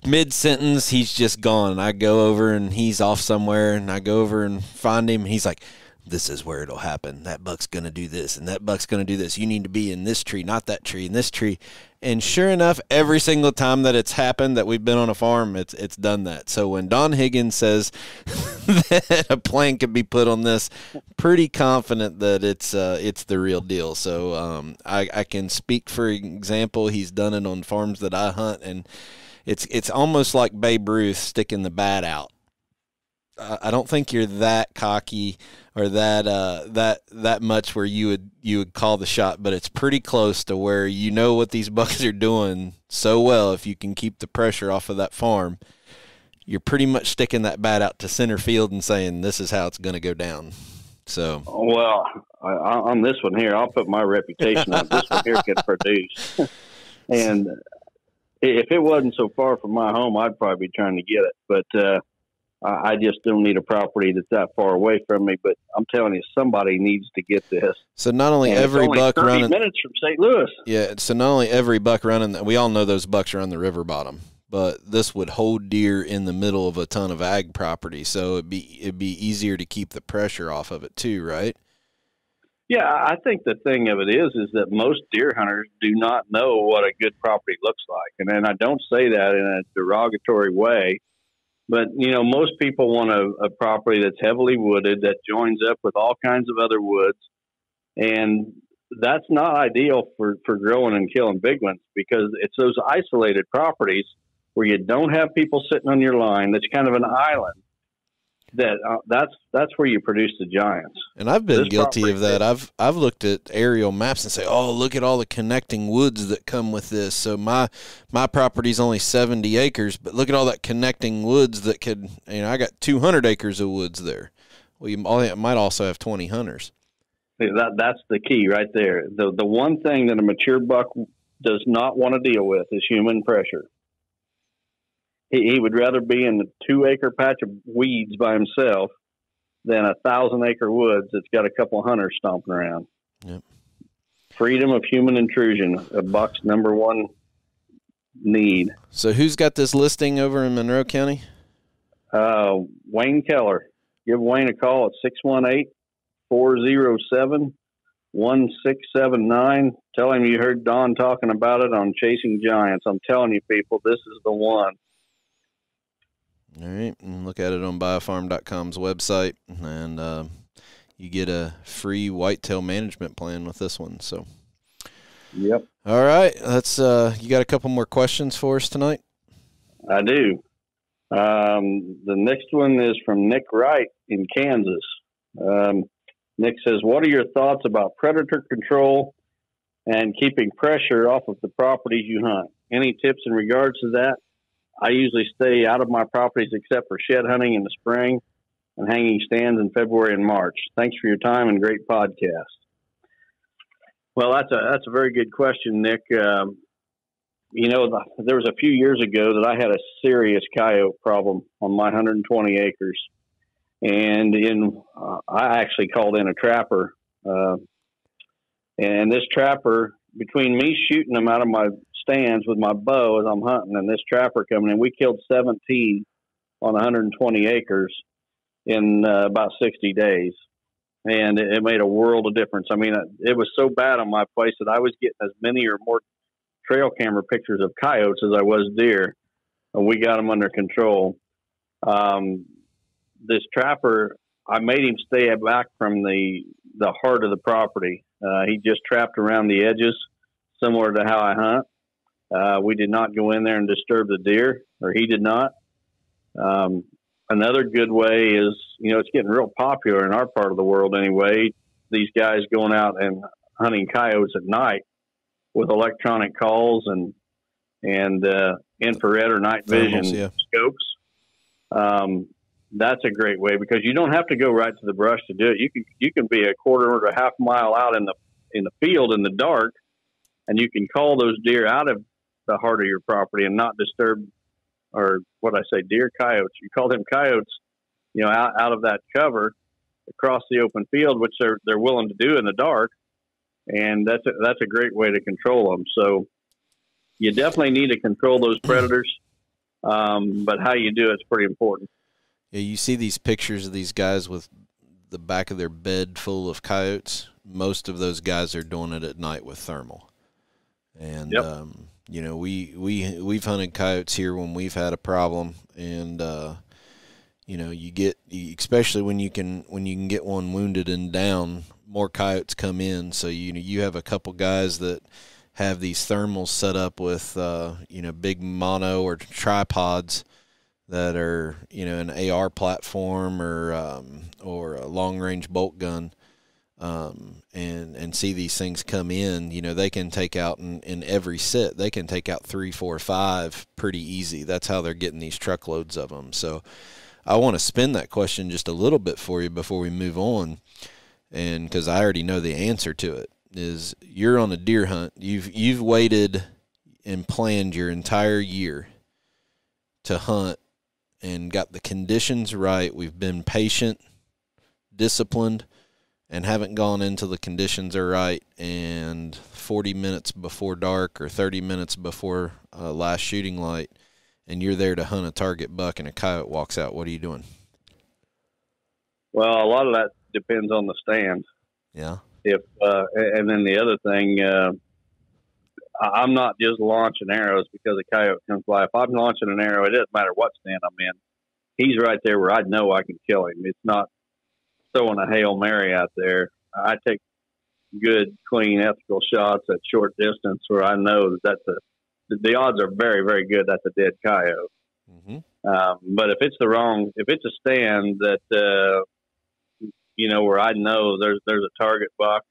Mid-sentence, he's just gone. I go over and he's off somewhere, and I go over and find him. He's like, this is where it'll happen. That buck's going to do this, and that buck's going to do this. You need to be in this tree, not that tree, in this tree. And sure enough, every single time that it's happened that we've been on a farm, it's done that. So when Don Higgins says that a plan could be put on this, pretty confident that it's the real deal. So I can speak, for example, he's done it on farms that I hunt, and it's almost like Babe Ruth sticking the bat out. I don't think you're that cocky or that much where you would call the shot, but it's pretty close to where you know what these bucks are doing so well. If you can keep the pressure off of that farm, you're pretty much sticking that bat out to center field and saying, this is how it's going to go down. So, well, on this one here, I'll put my reputation on this one here can produce. And if it wasn't so far from my home, I'd probably be trying to get it. But I just don't need a property that's that far away from me. But I'm telling you, somebody needs to get this. So not only every buck 30 running minutes from St. Louis. Yeah. So not only every buck running, we all know those bucks are on the river bottom, but this would hold deer in the middle of a ton of ag property. So it'd be easier to keep the pressure off of it too, right? Yeah, I think the thing of it is that most deer hunters do not know what a good property looks like. And then I don't say that in a derogatory way. But, most people want a property that's heavily wooded, that joins up with all kinds of other woods. And that's not ideal for growing and killing big ones, because it's those isolated properties where you don't have people sitting on your line. That's kind of an island. That's where you produce the giants. And I've been guilty of that. I've looked at aerial maps and say, oh, look at all the connecting woods that come with this. So my property's only 70 acres, but look at all that connecting woods that could, I got 200 acres of woods there. Well, you might also have 20 hunters. That's the key right there. The one thing that a mature buck does not want to deal with is human pressure. He would rather be in the 2-acre patch of weeds by himself than a 1,000-acre woods that's got a couple of hunters stomping around. Yep. Freedom of human intrusion, a buck's number one need. So who's got this listing over in Monroe County? Wayne Keller. Give Wayne a call at 618-407-1679. Tell him you heard Don talking about it on Chasing Giants. I'm telling you, people, this is the one. All right, and look at it on buyAfarm.com's website, and you get a free whitetail management plan with this one. So, yep. All right, that's you got a couple more questions for us tonight? I do. The next one is from Nick Wright in Kansas. Nick says, what are your thoughts about predator control and keeping pressure off of the properties you hunt? Any tips in regards to that? I usually stay out of my properties except for shed hunting in the spring and hanging stands in February and March. Thanks for your time and great podcast. Well, that's a very good question, Nick. There was a few years ago that I had a serious coyote problem on my 120 acres. And I actually called in a trapper And this trapper, between me shooting them out of my stands with my bow as I'm hunting, and this trapper coming in, we killed 17 on 120 acres in about 60 days. And it made a world of difference. I mean, it was so bad on my place that I was getting as many or more trail camera pictures of coyotes as I was deer. And we got them under control. This trapper, I made him stay back from the heart of the property. He just trapped around the edges, similar to how I hunt. We did not go in there and disturb the deer, or he did not. Another good way is, it's getting real popular in our part of the world anyway, these guys going out and hunting coyotes at night with electronic calls and infrared or night vision scopes. That's a great way, because you don't have to go right to the brush to do it. You can be a quarter or a half mile out in the field in the dark, and you can call those deer out of the heart of your property and not disturb, or what I say, deer, coyotes. You call them coyotes, out of that cover across the open field, which they're willing to do in the dark, and that's a great way to control them. So you definitely need to control those predators, but how you do it's pretty important. Yeah, you see these pictures of these guys with the back of their bed full of coyotes. Most of those guys are doing it at night with thermal. And, we've hunted coyotes here when we've had a problem. And, you get, especially when you can get one wounded and down, more coyotes come in. So, you have a couple guys that have these thermals set up with, big mono or tripods that are, an AR platform or a long-range bolt gun, and see these things come in. They can take out in every set. They can take out 3, 4, 5 pretty easy. That's how they're getting these truckloads of them. So I want to spin that question just a little bit for you before we move on, and because I already know the answer to it. Is you're on a deer hunt. You've waited and planned your entire year to hunt and got the conditions right. We've been patient, disciplined, and haven't gone into the conditions are right. And 40 minutes before dark or 30 minutes before last shooting light, and you're there to hunt a target buck and a coyote walks out. What are you doing? Well, a lot of that depends on the stand. Yeah. And then the other thing, I'm not just launching arrows because a coyote comes by. If I'm launching an arrow, it doesn't matter what stand I'm in. He's right there where I know I can kill him. It's not throwing a Hail Mary out there. I take good, clean, ethical shots at short distance where I know that the odds are very, very good that's a dead coyote. Mm-hmm. But if it's a stand that, where I know there's a target buck,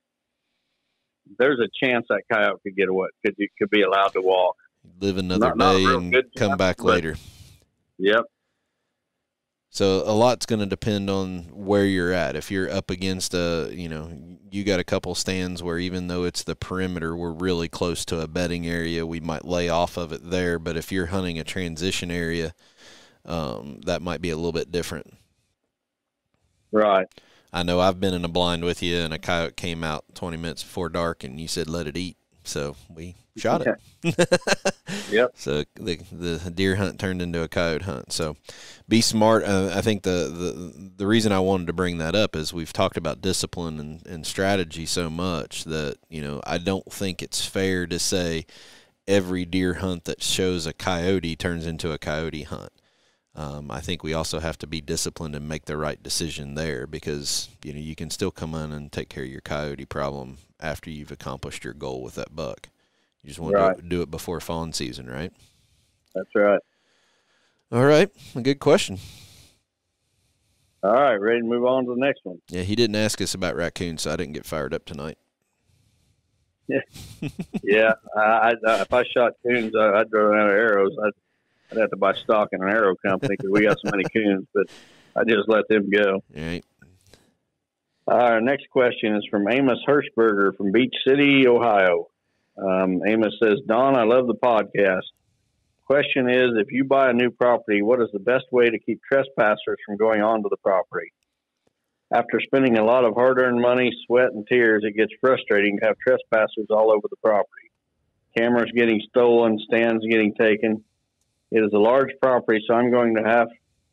there's a chance that coyote could get away, could be allowed to walk. Live another day and come back later. Yep. So a lot's going to depend on where you're at. If you're up against you got a couple stands where even though it's the perimeter, we're really close to a bedding area, we might lay off of it there. But if you're hunting a transition area, that might be a little bit different. Right. I know I've been in a blind with you, and a coyote came out 20 minutes before dark, and you said let it eat. So we shot it. Yep. So the deer hunt turned into a coyote hunt. So be smart. I think the reason I wanted to bring that up is we've talked about discipline and strategy so much that, I don't think it's fair to say every deer hunt that shows a coyote turns into a coyote hunt. I think we also have to be disciplined and make the right decision there because, you can still come in and take care of your coyote problem after you've accomplished your goal with that buck. You just want to do it before fawn season, right? That's right. All right. A good question. All right. Ready to move on to the next one. Yeah, he didn't ask us about raccoons, so I didn't get fired up tonight. Yeah. Yeah. If I shot coons, I'd throw out arrows. I'd have to buy stock in an arrow company because we got so many coons, but I just let them go. All right. Our next question is from Amos Hirschberger from Beach City, Ohio. Amos says, Don, I love the podcast. Question is, if you buy a new property, what is the best way to keep trespassers from going onto the property? after spending a lot of hard-earned money, sweat, and tears, it gets frustrating to have trespassers all over the property. Cameras getting stolen, stands getting taken. It is a large property, so I'm going to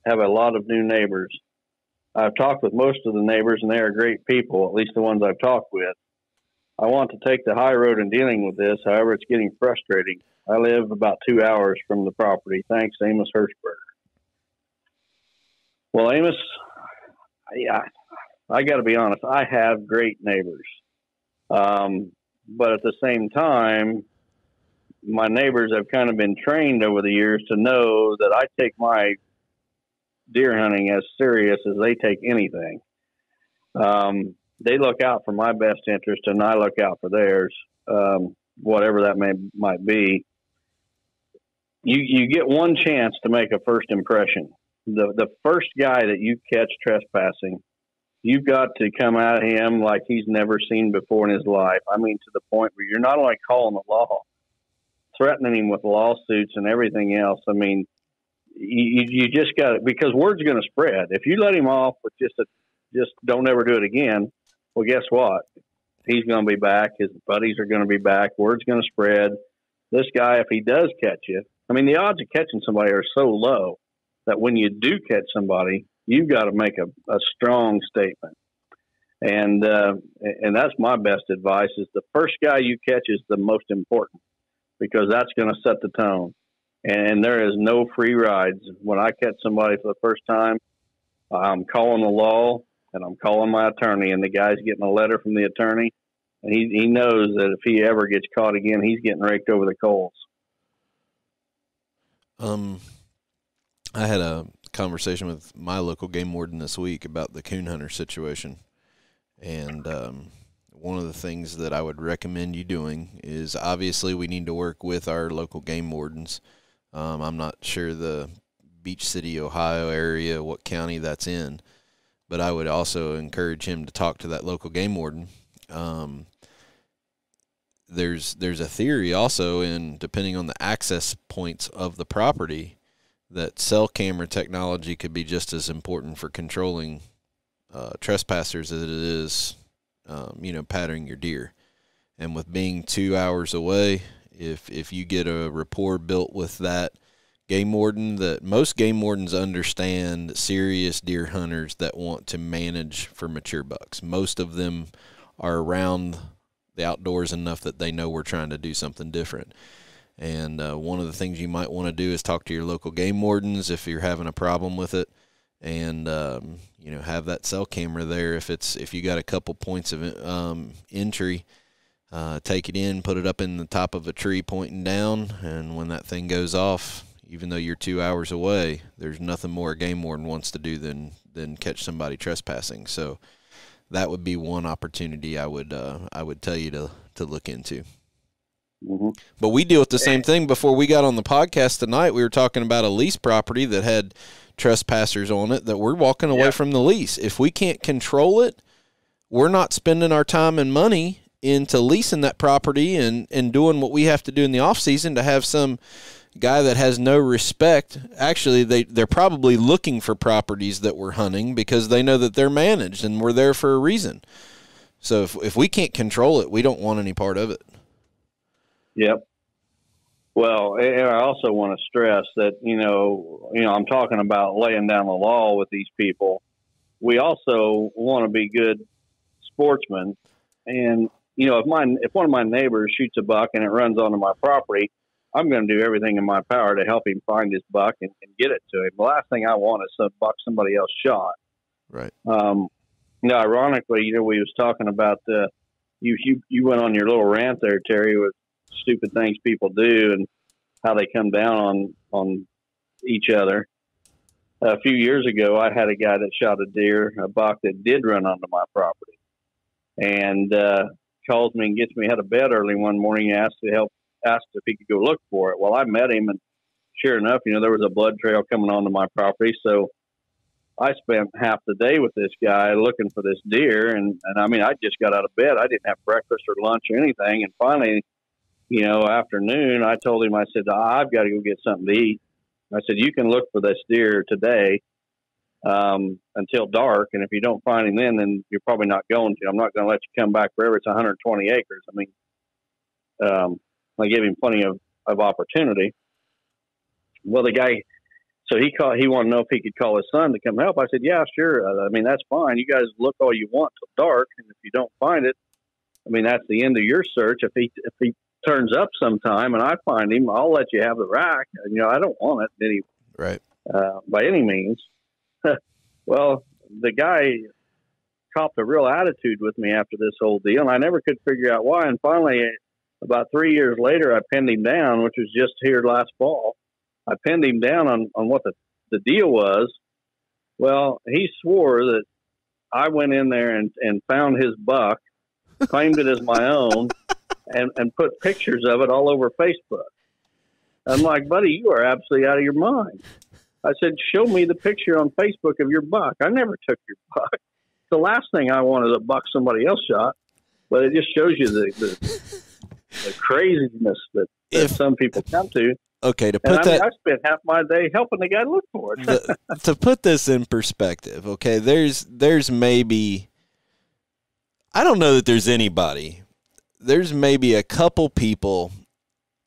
have a lot of new neighbors. I've talked with most of the neighbors, and they are great people, at least the ones I've talked with. I want to take the high road in dealing with this. However, it's getting frustrating. I live about 2 hours from the property. Thanks, Amos Hirschberger. Well, Amos, I got to be honest. I have great neighbors. But at the same time, my neighbors have kind of been trained over the years to know that I take my deer hunting as serious as they take anything. They look out for my best interest, and I look out for theirs, whatever that might be. You get one chance to make a first impression. The first guy that you catch trespassing, you've got to come at him like he's never seen before in his life. I mean, to the point where you're not only calling the law, threatening him with lawsuits and everything else. I mean, you just got to, because word's going to spread. If you let him off with just don't ever do it again, well, guess what? He's going to be back. His buddies are going to be back. Word's going to spread. This guy, if he does catch you, I mean, the odds of catching somebody are so low that when you do catch somebody, you've got to make a strong statement. And that's my best advice, is the first guy you catch is the most important, because that's going to set the tone. And there is no free rides. When I catch somebody for the first time, I'm calling the law and I'm calling my attorney, and the guy's getting a letter from the attorney, and he knows that if he ever gets caught again, he's getting raked over the coals. I had a conversation with my local game warden this week about the coon hunter situation. And one of the things that I would recommend you doing is, obviously we need to work with our local game wardens. I'm not sure the Beach City, Ohio area, what county that's in, but I would also encourage him to talk to that local game warden. There's a theory also, in depending on the access points of the property, that cell camera technology could be just as important for controlling trespassers as it is, patterning your deer. And with being 2 hours away, if you get a rapport built with that game warden, that most game wardens understand serious deer hunters that want to manage for mature bucks. Most of them are around the outdoors enough that they know we're trying to do something different. And one of the things you might want to do is talk to your local game wardens if you're having a problem with it, and have that cell camera there. If you got a couple points of entry, take it in, put it up in the top of a tree pointing down, and when that thing goes off, even though you're 2 hours away, there's nothing more a game warden wants to do than catch somebody trespassing. So that would be one opportunity I would tell you to look into. Mm-hmm. But we deal with the same thing. Before we got on the podcast tonight, we were talking about a lease property that had trespassers on it that we're walking away from the lease. If we can't control it, we're not spending our time and money into leasing that property and doing what we have to do in the off season to have some guy that has no respect. Actually, they're probably looking for properties that we're hunting because they know that they're managed and we're there for a reason. So if we can't control it, we don't want any part of it. Yep. Well, and I also want to stress that, I'm talking about laying down the law with these people. We also want to be good sportsmen. And, if one of my neighbors shoots a buck and it runs onto my property, I'm going to do everything in my power to help him find his buck and get it to him. The last thing I want is some buck somebody else shot. Right. Ironically, we was talking about you went on your little rant there, Terry, with stupid things people do and how they come down on each other. A few years ago, I had a guy that shot a buck that did run onto my property, and calls me and gets me out of bed early one morning and asked if he could go look for it. Well, I met him, and sure enough, there was a blood trail coming onto my property. So I spent half the day with this guy looking for this deer. And I just got out of bed. I didn't have breakfast or lunch or anything. And finally, afternoon, I told him, I said, I've got to go get something to eat. I said, you can look for this deer today. until dark. And if you don't find him then you're probably not going to. I'm not going to let you come back forever. It's 120 acres. I mean, I gave him plenty of opportunity. Well, the guy, so he wanted to know if he could call his son to come help. I said, yeah, sure. I mean, that's fine. You guys look all you want till dark. And if you don't find it, I mean, that's the end of your search. If he turns up sometime and I find him, I'll let you have the rack. You know, I don't want it right. By any means. Well, the guy copped a real attitude with me after this whole deal, and I never could figure out why. And finally, about 3 years later, I pinned him down, which was just here last fall. I pinned him down on what the deal was. Well, he swore that I went in there and found his buck, claimed it as my own, and put pictures of it all over Facebook. I'm like, buddy, you are absolutely out of your mind. I said, show me the picture on Facebook of your buck. I never took your buck. The last thing I want is a buck somebody else shot. But it just shows you the craziness that some people come to. Okay, I spent half my day helping the guy look for it. To put this in perspective, okay, there's maybe, I don't know that there's anybody. There's maybe a couple people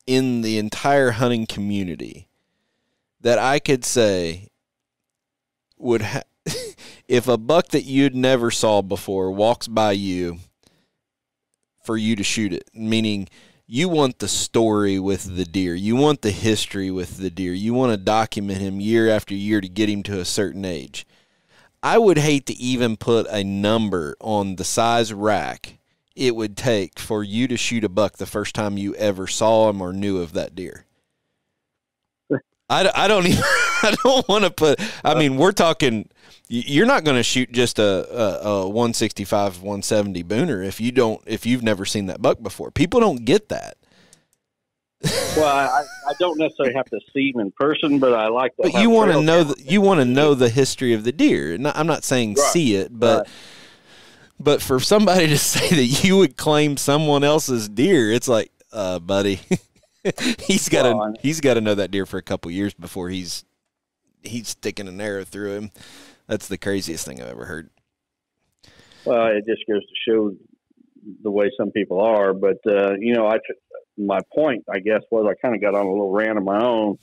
in the entire hunting community that I could say would if a buck that you'd never saw before walks by you, for you to shoot it, meaning you want the story with the deer. You want the history with the deer. You want to document him year after year to get him to a certain age. I would hate to even put a number on the size rack it would take for you to shoot a buck the first time you ever saw him or knew of that deer. I don't even, I don't want to put, I mean, we're talking, you're not going to shoot just a 165, 170 booner if you've never seen that buck before. People don't get that. Well, I don't necessarily have to see him in person, but I like to. But you want to know you want to know the history of the deer. I'm not saying right. See it, but right. But for somebody to say that you would claim someone else's deer, it's like, buddy, he's got to know that deer for a couple years before he's sticking an arrow through him. That's the craziest thing I've ever heard. Well, it just goes to show the way some people are. But my point, I guess, was I kind of got on a little rant of my own.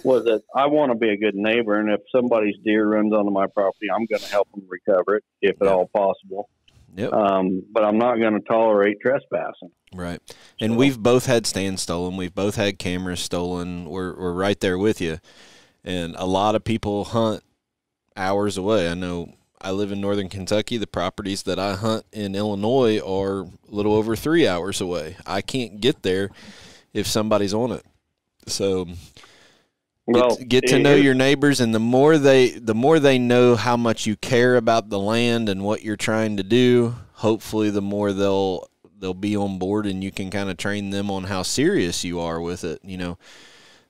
Was that I want to be a good neighbor, and if somebody's deer runs onto my property, I'm going to help them recover it if at all possible. Yep. But I'm not going to tolerate trespassing. Right. And we've both had stands stolen. We've both had cameras stolen. We're right there with you. And a lot of people hunt hours away. I know I live in northern Kentucky. The properties that I hunt in Illinois are a little over 3 hours away. I can't get there if somebody's on it. So get to know your neighbors, and the more they know how much you care about the land and what you're trying to do, hopefully the more they'll be on board, and you can kind of train them on how serious you are with it.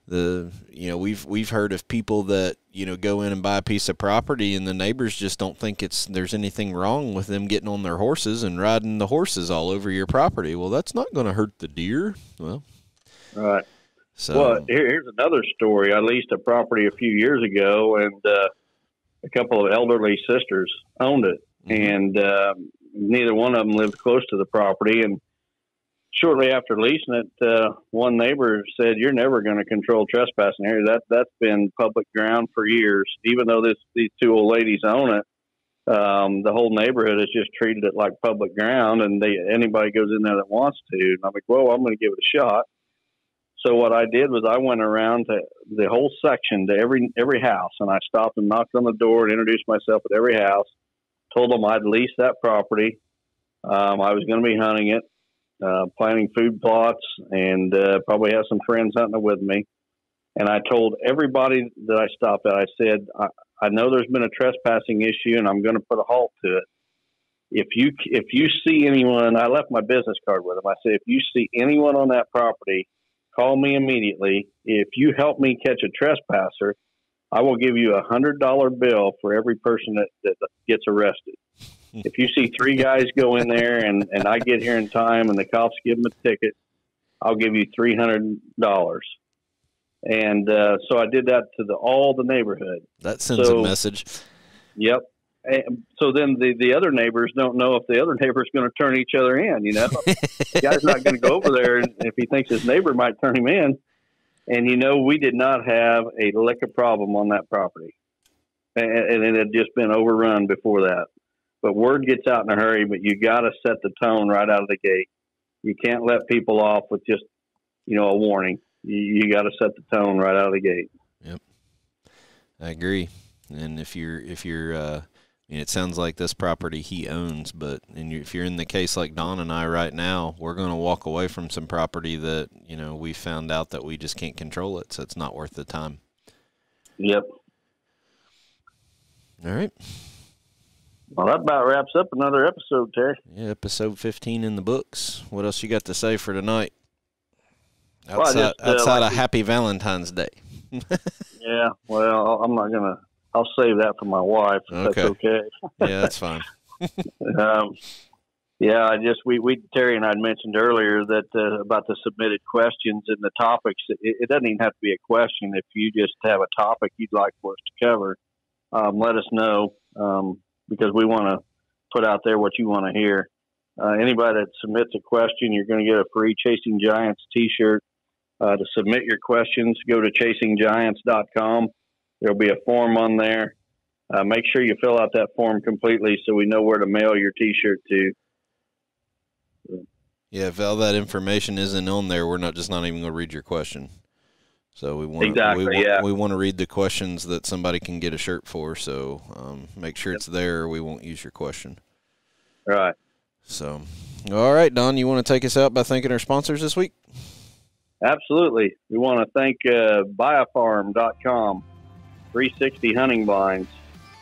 We've heard of people that go in and buy a piece of property, and the neighbors just don't think there's anything wrong with them getting on their horses and riding the horses all over your property. Well, that's not going to hurt the deer. Well, right. So, well, here's another story. I leased a property a few years ago, and a couple of elderly sisters owned it, and neither one of them lived close to the property. And shortly after leasing it, one neighbor said, "You're never going to control trespassing here. That's been public ground for years. Even though these two old ladies own it, the whole neighborhood has just treated it like public ground, and anybody goes in there that wants to." And I'm like, "Well, I'm going to give it a shot." So what I did was I went around to the whole section, to every house, and I stopped and knocked on the door and introduced myself at every house, told them I'd lease that property. I was going to be hunting it, planting food plots, and probably have some friends hunting it with me. And I told everybody that I stopped at, I said, I know there's been a trespassing issue, and I'm going to put a halt to it. If you see anyone, I left my business card with them. I said, if you see anyone on that property, call me immediately. If you help me catch a trespasser, I will give you $100 bill for every person that gets arrested. If you see 3 guys go in there and I get here in time and the cops give them a ticket, I'll give you $300. And so I did that to all the neighborhood. That sends a message. Yep. And so then the other neighbors don't know if the other neighbor's going to turn each other in, you know. The guy's not going to go over there if he thinks his neighbor might turn him in. And, you know, we did not have a lick of problem on that property. And it had just been overrun before that. But word gets out in a hurry, but you got to set the tone right out of the gate. You can't let people off with just, you know, a warning. You got to set the tone right out of the gate. Yep. I agree. And if you're it sounds like this property he owns, but if you're in the case like Don and I right now, we're going to walk away from some property that, you know, we found out that we just can't control it, so it's not worth the time. Yep. All right. Well, that about wraps up another episode, Terry. Yeah, episode 15 in the books. What else you got to say for tonight? Well, outside of Happy Valentine's Day. Yeah, well, I'm not going to. I'll save that for my wife, if that's okay. Yeah, that's fine. Yeah, Terry and I had mentioned earlier that about the submitted questions and the topics. It doesn't even have to be a question. If you just have a topic you'd like for us to cover, let us know because we want to put out there what you want to hear. Anybody that submits a question, you're going to get a free Chasing Giants T-shirt. To submit your questions, go to ChasingGiants.com. There'll be a form on there. Make sure you fill out that form completely so we know where to mail your T-shirt to. Yeah, if all that information isn't on there, we're not even going to read your question. So we want we want to read the questions that somebody can get a shirt for. So make sure it's there, or we won't use your question. Right. So, all right, Don, you want to take us out by thanking our sponsors this week? Absolutely. We want to thank BuyAFarm.com, 360 Hunting Blinds,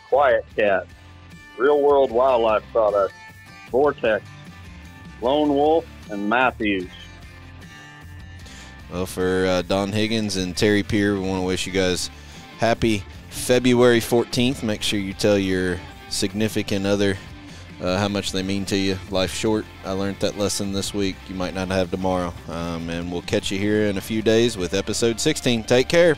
Quiet Cat, Real World Wildlife Products, Vortex, Lone Wolf, and Matthews. Well, for Don Higgins and Terry Peer, we want to wish you guys happy February 14th. Make sure you tell your significant other how much they mean to you. Life's short. I learned that lesson this week. You might not have tomorrow. And we'll catch you here in a few days with episode 16. Take care.